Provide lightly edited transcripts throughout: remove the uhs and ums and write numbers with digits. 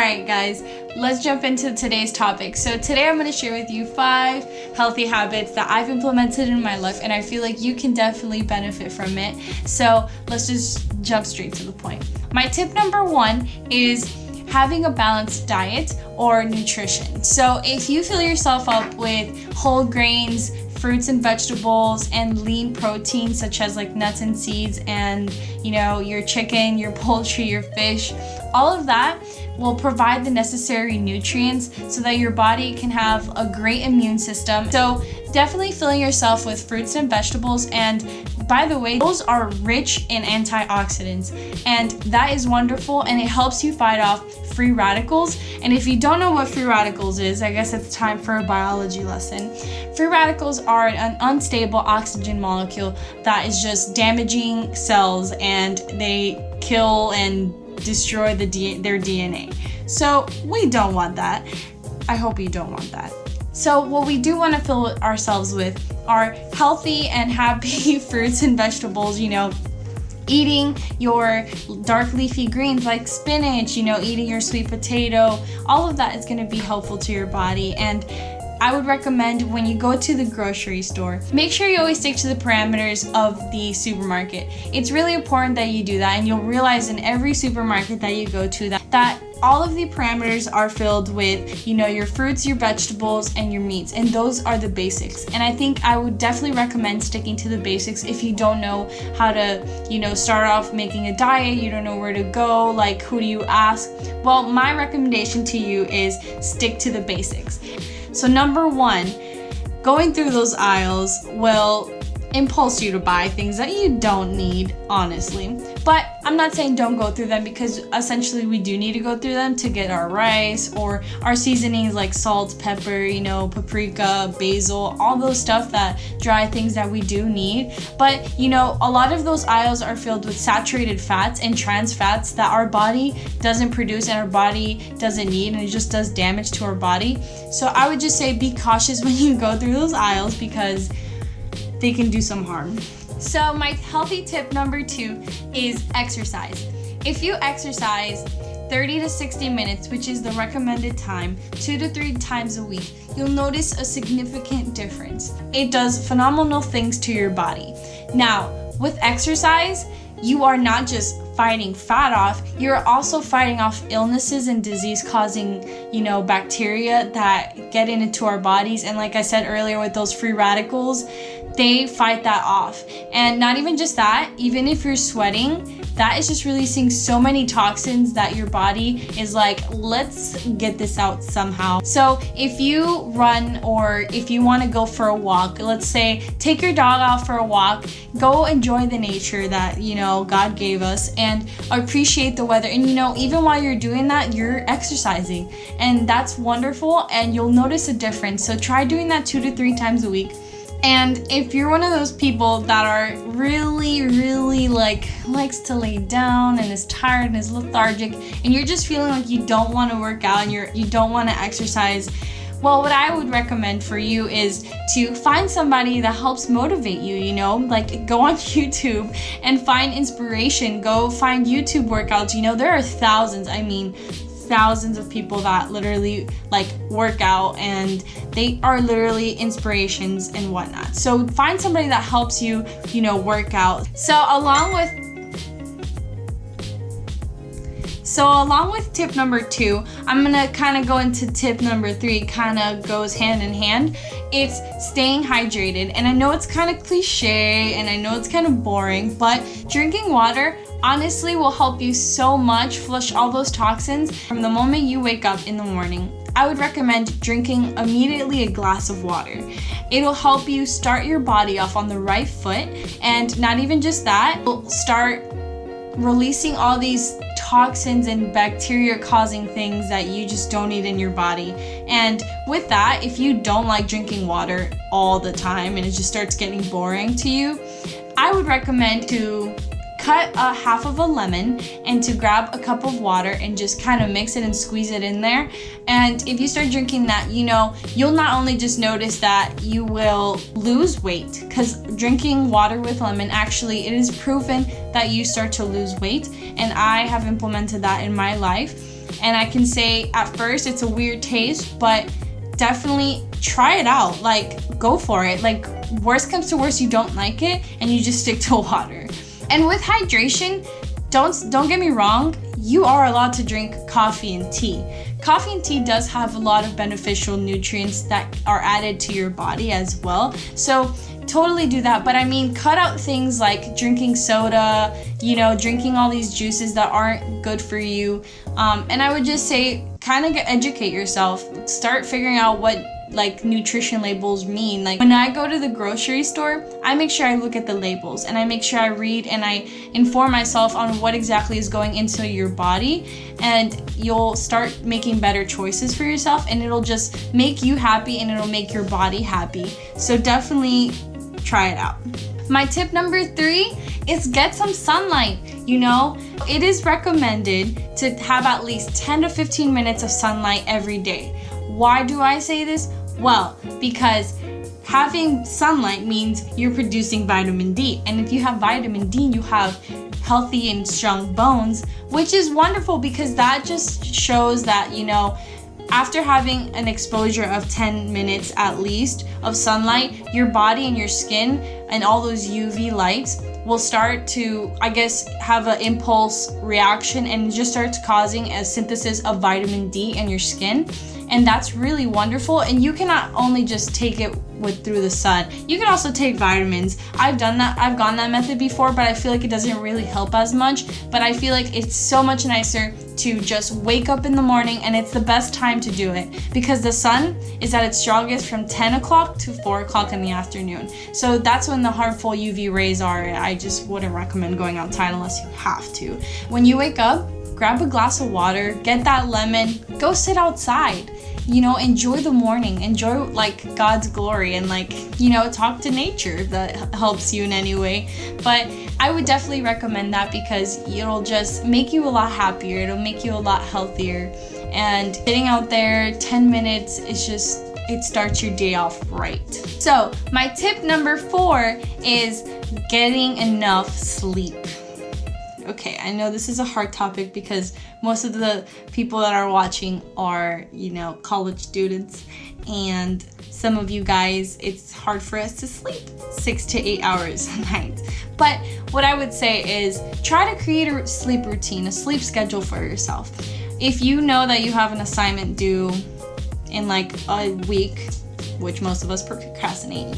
Alright guys, let's jump into today's topic. So today I'm going to share with you 5 healthy habits that I've implemented in my life and I feel like you can definitely benefit from it. So let's just jump straight to the point. My tip number 1 is having a balanced diet or nutrition. So if you fill yourself up with whole grains, fruits and vegetables, and lean protein such as like nuts and seeds and your chicken, your poultry, your fish, all of that will provide the necessary nutrients so that your body can have a great immune system. So definitely filling yourself with fruits and vegetables, and by the way, those are rich in antioxidants and that is wonderful, and it helps you fight off free radicals. And if you don't know what free radicals is, I guess it's time for a biology lesson. Free radicals are an unstable oxygen molecule that is just damaging cells, and they kill and destroy their DNA. So we don't want that. I hope you don't want that. So what we do want to fill ourselves with are healthy and happy fruits and vegetables, eating your dark leafy greens like spinach, eating your sweet potato. All of that is going to be helpful to your body. And I would recommend when you go to the grocery store, make sure you always stick to the parameters of the supermarket. It's really important that you do that, and you'll realize in every supermarket that you go to that all of the parameters are filled with, your fruits, your vegetables, and your meats, and those are the basics. And I think I would definitely recommend sticking to the basics if you don't know how to, start off making a diet, you don't know where to go, like who do you ask? Well, my recommendation to you is stick to the basics. So number 1, going through those aisles will impulse you to buy things that you don't need, honestly. But I'm not saying don't go through them, because essentially we do need to go through them to get our rice or our seasonings like salt, pepper, paprika, basil, all those stuff, that dry things that we do need. But a lot of those aisles are filled with saturated fats and trans fats that our body doesn't produce and our body doesn't need, and it just does damage to our body. So I would just say be cautious when you go through those aisles, because they can do some harm. So my healthy tip number 2 is exercise. If you exercise 30 to 60 minutes, which is the recommended time, 2 to 3 times a week, you'll notice a significant difference. It does phenomenal things to your body. Now, with exercise, you are not just fighting fat off, you're also fighting off illnesses and disease-causing, bacteria that get into our bodies. And like I said earlier, with those free radicals, they fight that off. And not even just that, even if you're sweating, that is just releasing so many toxins that your body is like, let's get this out somehow. So if you run, or if you want to go for a walk, let's say take your dog out for a walk, go enjoy the nature that God gave us, and appreciate the weather. And even while you're doing that, you're exercising, and that's wonderful, and you'll notice a difference. So try doing that 2 to 3 times a week. And if you're one of those people that are really likes to lay down and is tired and is lethargic, and you're just feeling like you don't want to work out and you don't want to exercise, well, what I would recommend for you is to find somebody that helps motivate you, like go on YouTube and find inspiration. Go find YouTube workouts. There are thousands of people that literally work out, and they are literally inspirations and whatnot. So find somebody that helps you, work out. So along with tip number 2, I'm gonna kind of go into tip number 3. Kind of goes hand in hand. It's staying hydrated. And I know it's kind of cliche and I know it's kind of boring, but drinking water honestly will help you so much flush all those toxins from the moment you wake up in the morning. I would recommend drinking immediately a glass of water. It'll help you start your body off on the right foot, and not even just that, it'll start releasing all these toxins and bacteria causing things that you just don't need in your body. And with that, if you don't like drinking water all the time and it just starts getting boring to you, I would recommend to cut a half of a lemon and to grab a cup of water and just kind of mix it and squeeze it in there. And if you start drinking that, you'll not only just notice that you will lose weight, because drinking water with lemon, actually it is proven that you start to lose weight, and I have implemented that in my life. And I can say at first it's a weird taste, but definitely try it out. Like, go for it. Like, worst comes to worst, you don't like it and you just stick to water. And with hydration, don't get me wrong, you are allowed to drink coffee and tea. Coffee and tea does have a lot of beneficial nutrients that are added to your body as well. So totally do that. But I mean, cut out things like drinking soda, drinking all these juices that aren't good for you. And I would just say, kind of educate yourself. Start figuring out what like nutrition labels mean. Like when I go to the grocery store, I make sure I look at the labels and I make sure I read and I inform myself on what exactly is going into your body, and you'll start making better choices for yourself, and it'll just make you happy and it'll make your body happy. So definitely try it out. My tip number 3 is get some sunlight. It is recommended to have at least 10 to 15 minutes of sunlight every day. Why do I say this? Well, because having sunlight means you're producing vitamin D. And if you have vitamin D, you have healthy and strong bones, which is wonderful because that just shows that, after having an exposure of 10 minutes at least of sunlight, your body and your skin and all those UV lights will start to, have an impulse reaction and just starts causing a synthesis of vitamin D in your skin. And that's really wonderful. And you cannot only just take it through the sun. You can also take vitamins. I've done that. I've gone that method before, but I feel like it doesn't really help as much. But I feel like it's so much nicer to just wake up in the morning, and it's the best time to do it because the sun is at its strongest from 10 o'clock to 4 o'clock in the afternoon. So that's when the harmful UV rays are. I just wouldn't recommend going outside unless you have to. When you wake up, grab a glass of water, get that lemon, go sit outside. Enjoy the morning, enjoy like God's glory, and talk to nature if that helps you in any way. But I would definitely recommend that because it'll just make you a lot happier. It'll make you a lot healthier. And sitting out there 10 minutes, it starts your day off right. So my tip number 4 is getting enough sleep. Okay, I know this is a hard topic because most of the people that are watching are, college students, and some of you guys, it's hard for us to sleep 6 to 8 hours a night. But what I would say is try to create a sleep routine, a sleep schedule for yourself. If you know that you have an assignment due in like a week, which most of us procrastinate,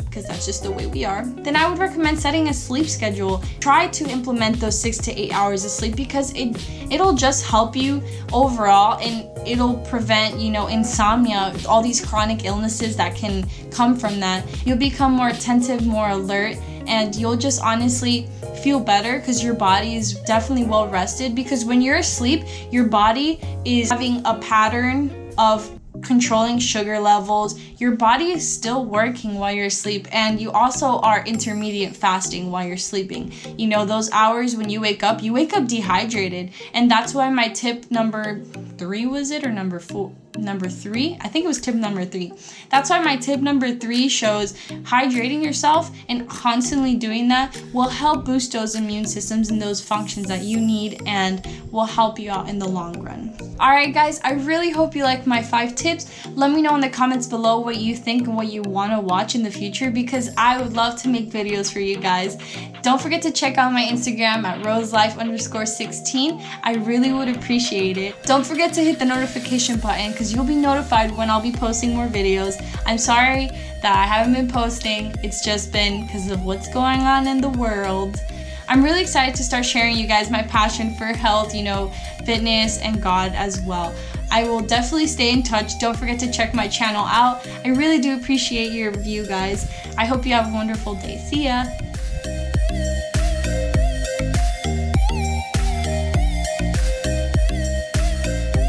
because that's just the way we are, then I would recommend setting a sleep schedule. Try to implement those 6 to 8 hours of sleep because it'll just help you overall, and it'll prevent, insomnia, all these chronic illnesses that can come from that. You'll become more attentive, more alert, and you'll just honestly feel better because your body is definitely well rested, because when you're asleep, your body is having a pattern of controlling sugar levels. Your body is still working while you're asleep, and you also are intermittent fasting while you're sleeping. Those hours when you wake up dehydrated, and that's why my tip number 3, was it, or number 4? Number 3? I think it was tip number 3. That's why my tip number 3 shows hydrating yourself, and constantly doing that will help boost those immune systems and those functions that you need, and will help you out in the long run. Alright guys, I really hope you like my 5 tips. Let me know in the comments below what you think and what you want to watch in the future, because I would love to make videos for you guys. Don't forget to check out my Instagram at roselife_16. I really would appreciate it. Don't forget to hit the notification button because you'll be notified when I'll be posting more videos. I'm sorry that I haven't been posting. It's just been because of what's going on in the world. I'm really excited to start sharing you guys my passion for health, fitness, and God as well. I will definitely stay in touch. Don't forget to check my channel out. I really do appreciate your view, guys. I hope you have a wonderful day. See ya.